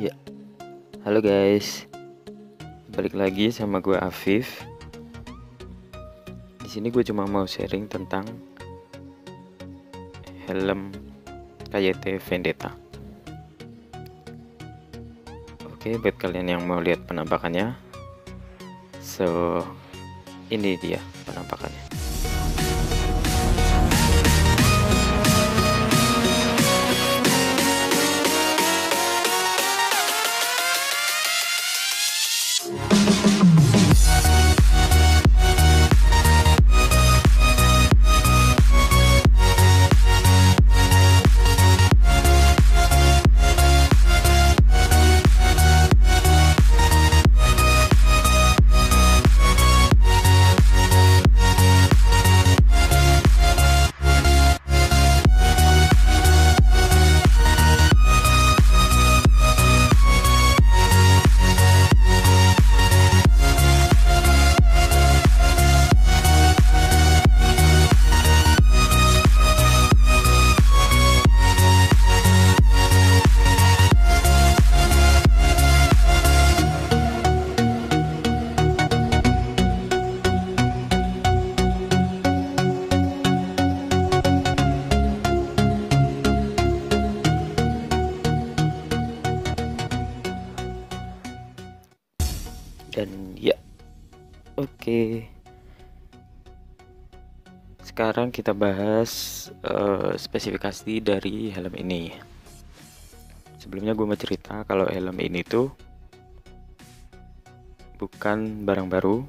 Ya, halo guys. Balik lagi sama gue Afif. Di sini gue cuma mau sharing tentang helm KYT Vendetta. Oke, buat kalian yang mau lihat penampakannya, ini dia penampakannya. Dan ya, oke. Sekarang kita bahas spesifikasi dari helm ini. Sebelumnya gue mau cerita kalau helm ini tuh bukan barang baru.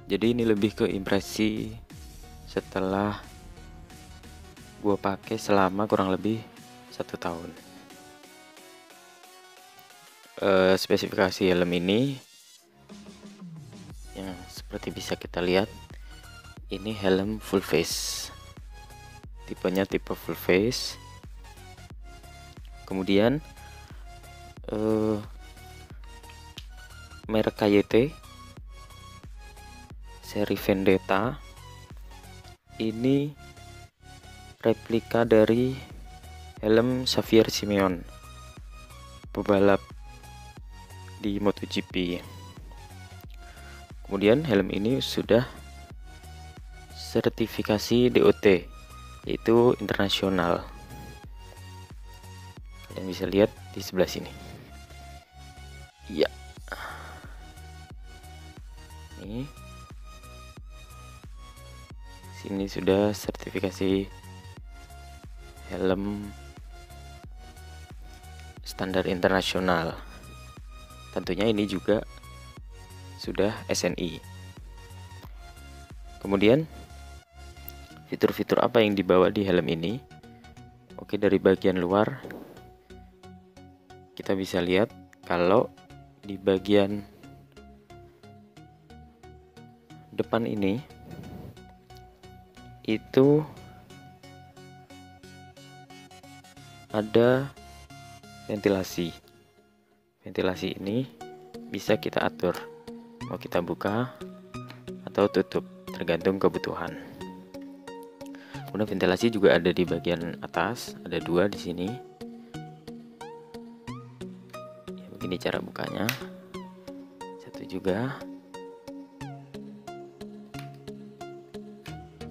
Jadi ini lebih ke impresi setelah gue pakai selama kurang lebih 1 tahun. Spesifikasi helm ini yang seperti bisa kita lihat, ini helm full face, tipenya tipe full face. Kemudian merek KYT seri Vendetta ini replika dari helm Xavier Simeon, pebalap di MotoGP. Kemudian helm ini sudah sertifikasi DOT, yaitu internasional. Kalian bisa lihat di sebelah sini. Ya, ini sini sudah sertifikasi helm standar internasional. Tentunya ini juga sudah SNI. Kemudian fitur-fitur apa yang dibawa di helm ini? Oke, dari bagian luar kita bisa lihat kalau di bagian depan ini itu ada ventilasi. Ventilasi ini bisa kita atur, mau kita buka atau tutup, tergantung kebutuhan. Kemudian ventilasi juga ada di bagian atas, ada 2 di sini. Ya, begini cara bukanya. Satu juga.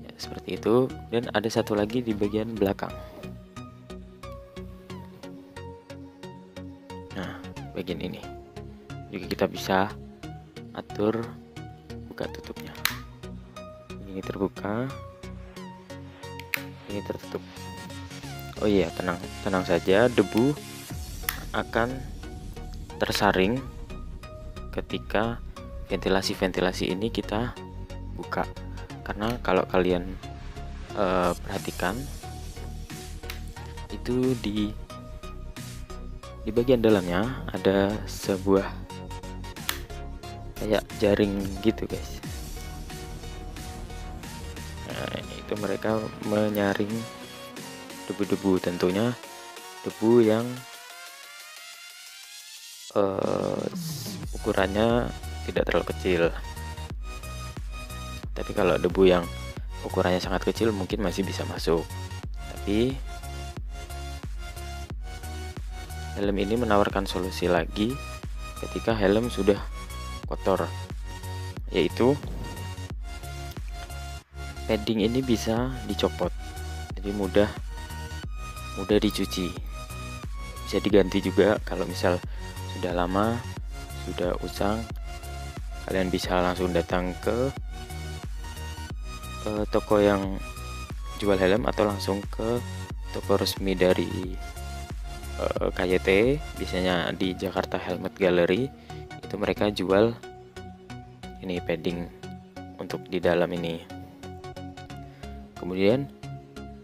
Ya, seperti itu. Dan ada satu lagi di bagian belakang. Bagian ini juga kita bisa atur buka tutupnya. Ini terbuka, ini tertutup. Oh iya, tenang saja, debu akan tersaring ketika ventilasi ini kita buka. Karena kalau kalian perhatikan, itu di bagian dalamnya ada sebuah kayak jaring gitu guys. Nah, itu mereka menyaring debu-debu, tentunya debu yang ukurannya tidak terlalu kecil. Tapi kalau debu yang ukurannya sangat kecil mungkin masih bisa masuk. Tapi helm ini menawarkan solusi lagi ketika helm sudah kotor, yaitu padding ini bisa dicopot, jadi mudah dicuci, bisa diganti juga. Kalau misal sudah lama, sudah usang, kalian bisa langsung datang ke toko yang jual helm atau langsung ke toko resmi dari KYT, biasanya di Jakarta Helmet Gallery. Itu mereka jual ini padding untuk di dalam ini. Kemudian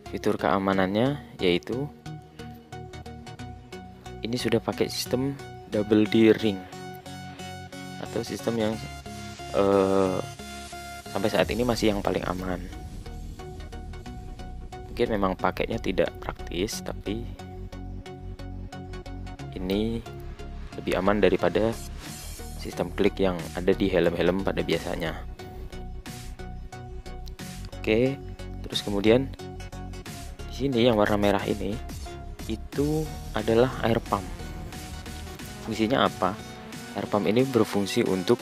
fitur keamanannya yaitu ini sudah pakai sistem double D ring atau sistem yang sampai saat ini masih yang paling aman. Mungkin memang pakainya tidak praktis, tapi ini lebih aman daripada sistem klik yang ada di helm-helm pada biasanya. Oke, terus kemudian di sini yang warna merah ini itu adalah air pump. Fungsinya apa? Air pump ini berfungsi untuk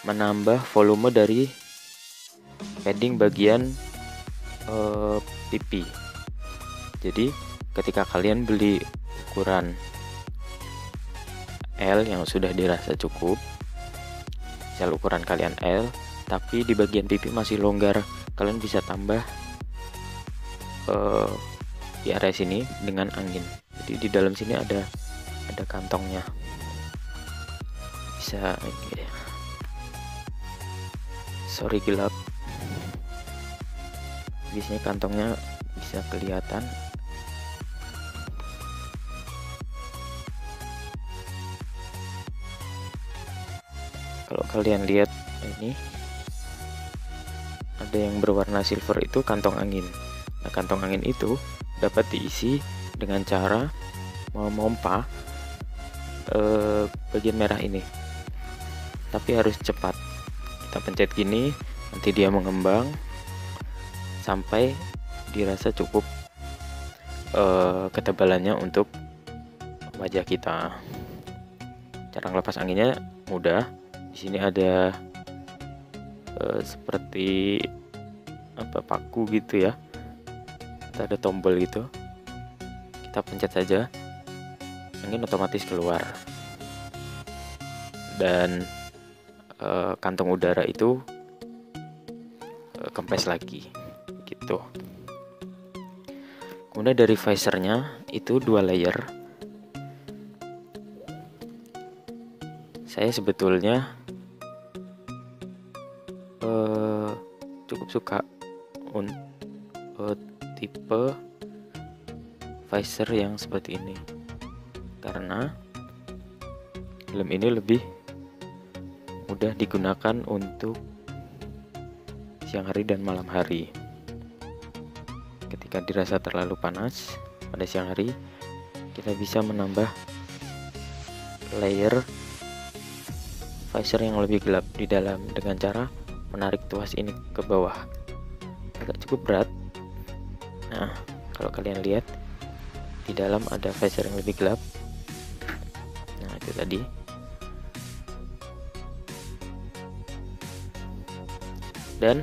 menambah volume dari padding bagian pipi. Jadi ketika kalian beli ukuran L yang sudah dirasa cukup, misal ukuran kalian L, tapi di bagian pipi masih longgar, kalian bisa tambah di area sini dengan angin. Jadi di dalam sini ada kantongnya, bisa ini. Sorry gelap, biasanya kantongnya bisa kelihatan. Kalau kalian lihat ini ada yang berwarna silver, itu kantong angin. Nah, kantong angin itu dapat diisi dengan cara memompa bagian merah ini, tapi harus cepat. Kita pencet gini, nanti dia mengembang sampai dirasa cukup ketebalannya untuk wajah kita. Cara ngelepas anginnya mudah. Di sini ada seperti paku gitu ya, kita ada tombol gitu, kita pencet saja, angin otomatis keluar, dan kantong udara itu kempes lagi gitu. Kemudian dari visornya itu 2 layer. Saya sebetulnya cukup suka tipe visor yang seperti ini, karena helm ini lebih mudah digunakan untuk siang hari dan malam hari. Ketika dirasa terlalu panas pada siang hari, kita bisa menambah layer visor yang lebih gelap di dalam dengan cara menarik tuas ini ke bawah. Agak cukup berat. Nah, kalau kalian lihat di dalam ada visor yang lebih gelap. Nah, itu tadi. Dan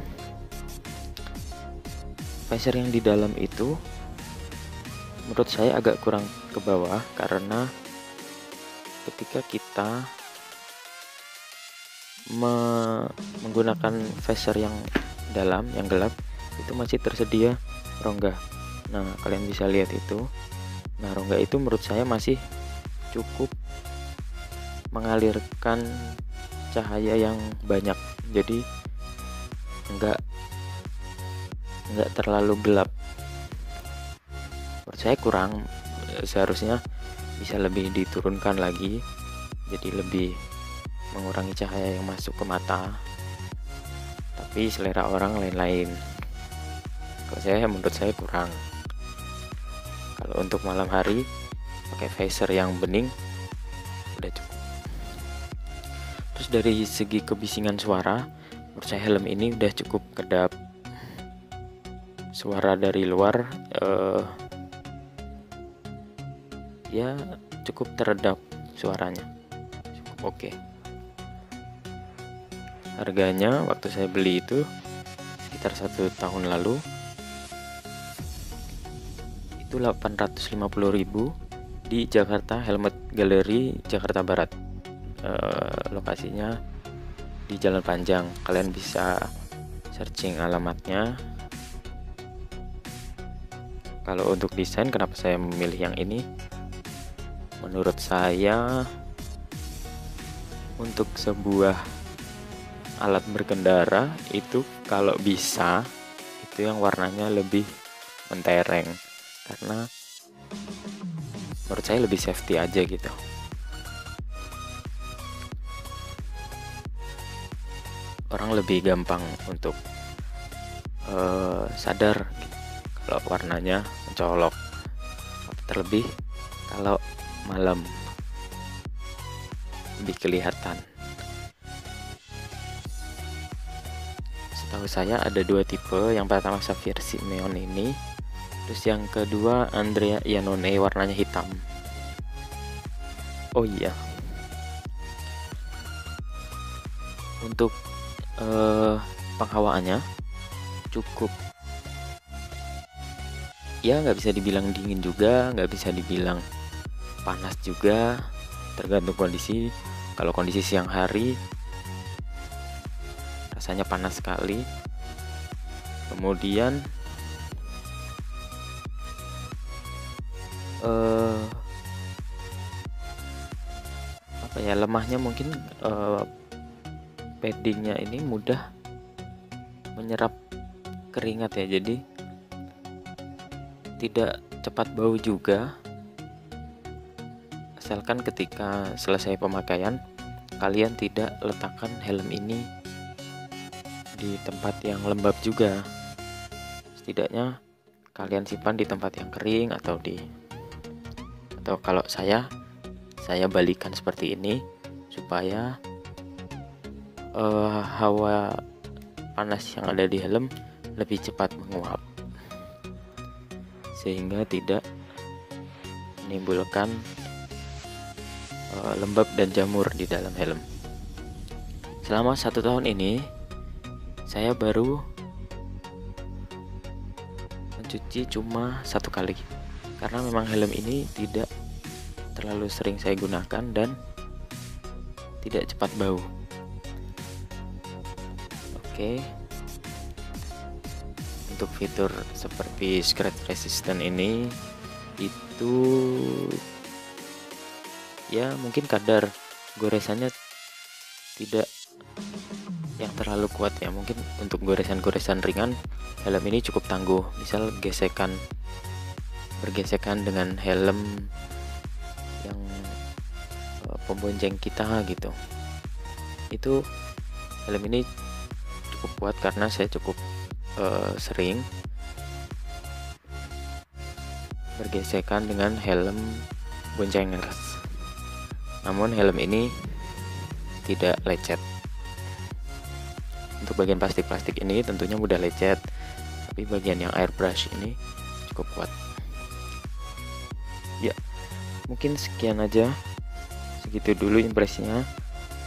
visor yang di dalam itu menurut saya agak kurang ke bawah, karena ketika kita menggunakan visor yang dalam, yang gelap, itu masih tersedia rongga. Nah, kalian bisa lihat itu. Nah, rongga itu menurut saya masih cukup mengalirkan cahaya yang banyak, jadi enggak terlalu gelap. Menurut saya kurang, seharusnya bisa lebih diturunkan lagi, jadi lebih mengurangi cahaya yang masuk ke mata. Tapi selera orang lain-lain. Kalau menurut saya kurang. Kalau untuk malam hari pakai visor yang bening udah cukup. Terus dari segi kebisingan suara, menurut saya helm ini udah cukup kedap. Suara dari luar dia cukup teredap suaranya, cukup oke. Harganya waktu saya beli itu sekitar 1 tahun lalu itu 850.000 di Jakarta Helmet Gallery Jakarta Barat. Lokasinya di Jalan Panjang. Kalian bisa searching alamatnya. Kalau untuk desain, kenapa saya memilih yang ini? Menurut saya untuk sebuah alat berkendara itu kalau bisa itu yang warnanya lebih mentereng, karena menurut saya lebih safety aja gitu. Orang lebih gampang untuk sadar gitu, kalau warnanya mencolok, terlebih kalau malam lebih kelihatan. Setahu saya ada 2 tipe. Yang pertama Xavier Simeon ini, terus yang kedua Andrea Iannone, warnanya hitam. Oh iya, untuk penghawaannya cukup, ya nggak bisa dibilang dingin juga, nggak bisa dibilang panas juga, tergantung kondisi. Kalau kondisi siang hari rasanya panas sekali. Kemudian lemahnya mungkin paddingnya ini mudah menyerap keringat ya, jadi tidak cepat bau juga, asalkan ketika selesai pemakaian kalian tidak letakkan helm ini di tempat yang lembab juga. Setidaknya kalian simpan di tempat yang kering, atau kalau saya balikan seperti ini supaya hawa panas yang ada di helm lebih cepat menguap, sehingga tidak menimbulkan lembab dan jamur di dalam helm. Selama 1 tahun ini saya baru mencuci cuma 1 kali, karena memang helm ini tidak terlalu sering saya gunakan dan tidak cepat bau. Oke, untuk fitur seperti scratch resistant ini itu ya mungkin kadar goresannya tidak yang terlalu kuat ya. Mungkin untuk goresan-goresan ringan helm ini cukup tangguh. Misal bergesekan dengan helm yang pembonceng kita gitu, itu helm ini cukup kuat karena saya cukup sering bergesekan dengan helm boncengers. Namun helm ini tidak lecet. Untuk bagian plastik ini tentunya mudah lecet, tapi bagian yang airbrush ini cukup kuat. Ya, mungkin sekian aja, segitu dulu impresinya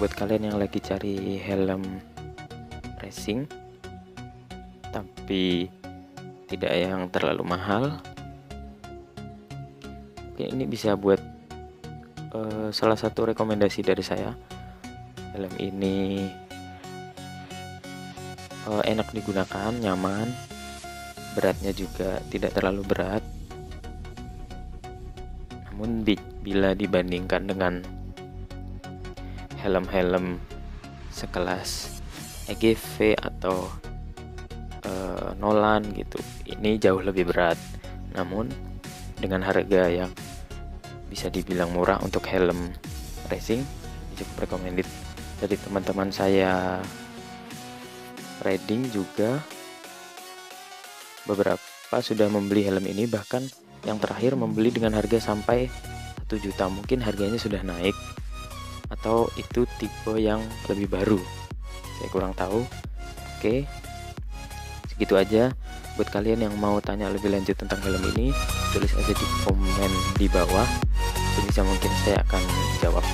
buat kalian yang lagi cari helm racing tapi tidak yang terlalu mahal. Mungkin ini bisa buat salah satu rekomendasi dari saya. Helm ini enak digunakan, nyaman, beratnya juga tidak terlalu berat. Namun bila dibandingkan dengan helm-helm sekelas EGV atau Nolan gitu, ini jauh lebih berat. Namun dengan harga yang bisa dibilang murah untuk helm racing, cukup recommended. Dari teman-teman saya riding juga beberapa sudah membeli helm ini, bahkan yang terakhir membeli dengan harga sampai 1 juta. Mungkin harganya sudah naik atau itu tipe yang lebih baru, saya kurang tahu. Oke, segitu aja. Buat kalian yang mau tanya lebih lanjut tentang helm ini, tulis aja di komen di bawah. sebisa mungkin saya akan jawab.